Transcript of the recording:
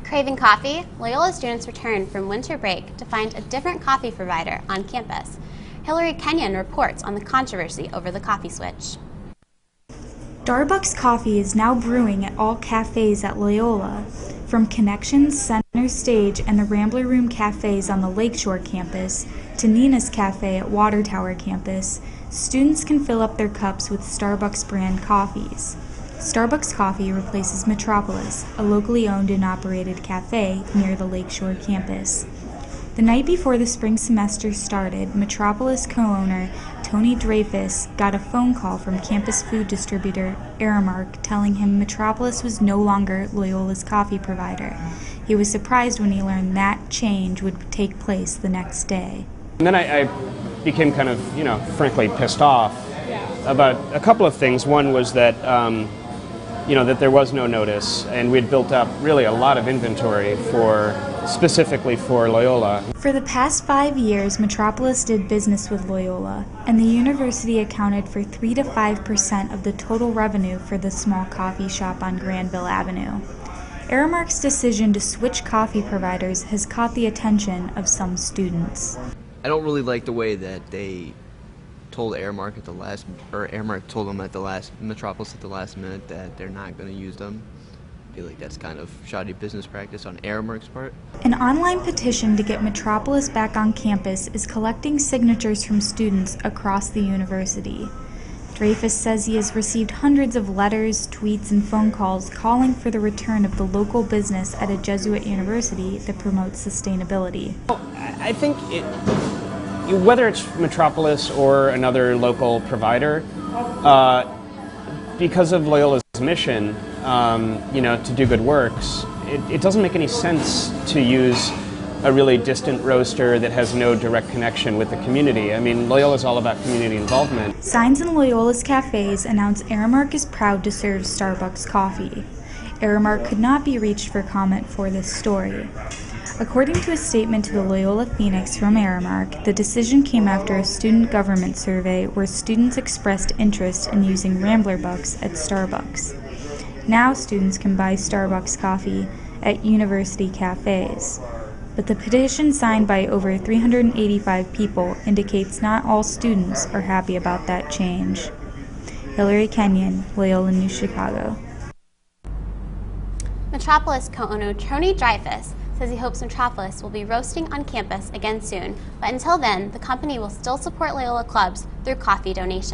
Craving coffee? Loyola students returned from winter break to find a different coffee provider on campus. Hillary Kenyon reports on the controversy over the coffee switch. Starbucks coffee is now brewing at all cafes at Loyola. From Connections, Center Stage, and the Rambler Room cafes on the Lakeshore campus to Nina's Cafe at Water Tower campus, students can fill up their cups with Starbucks brand coffees. Starbucks Coffee replaces Metropolis, a locally owned and operated cafe near the Lakeshore campus. The night before the spring semester started, Metropolis co-owner Tony Dreyfus got a phone call from campus food distributor Aramark telling him Metropolis was no longer Loyola's coffee provider. He was surprised when he learned that change would take place the next day. And then I became kind of, frankly pissed off about a couple of things. One was that, that there was no notice, and we'd built up really a lot of inventory specifically for Loyola. For the past 5 years, Metropolis did business with Loyola, and the university accounted for 3 to 5% of the total revenue for the small coffee shop on Granville Avenue. Aramark's decision to switch coffee providers has caught the attention of some students. I don't really like the way that they told Aramark Aramark told them Metropolis at the last minute that they're not going to use them. I feel like that's kind of shoddy business practice on Aramark's part. An online petition to get Metropolis back on campus is collecting signatures from students across the university. Dreyfus says he has received hundreds of letters, tweets, and phone calls calling for the return of the local business at a Jesuit university that promotes sustainability. I think whether it's Metropolis or another local provider, because of Loyola's mission, to do good works, it doesn't make any sense to use a really distant roaster that has no direct connection with the community. I mean, Loyola's all about community involvement. Signs in Loyola's cafes announce Aramark is proud to serve Starbucks coffee. Aramark could not be reached for comment for this story. According to a statement to the Loyola Phoenix from Aramark, the decision came after a student government survey where students expressed interest in using Rambler bucks at Starbucks. Now students can buy Starbucks coffee at university cafes. But the petition signed by over 385 people indicates not all students are happy about that change. Hillary Kenyon, Loyola New Chicago. Metropolis co-owner Tony Dreyfus says he hopes Metropolis will be roasting on campus again soon, but until then, the company will still support Loyola clubs through coffee donations.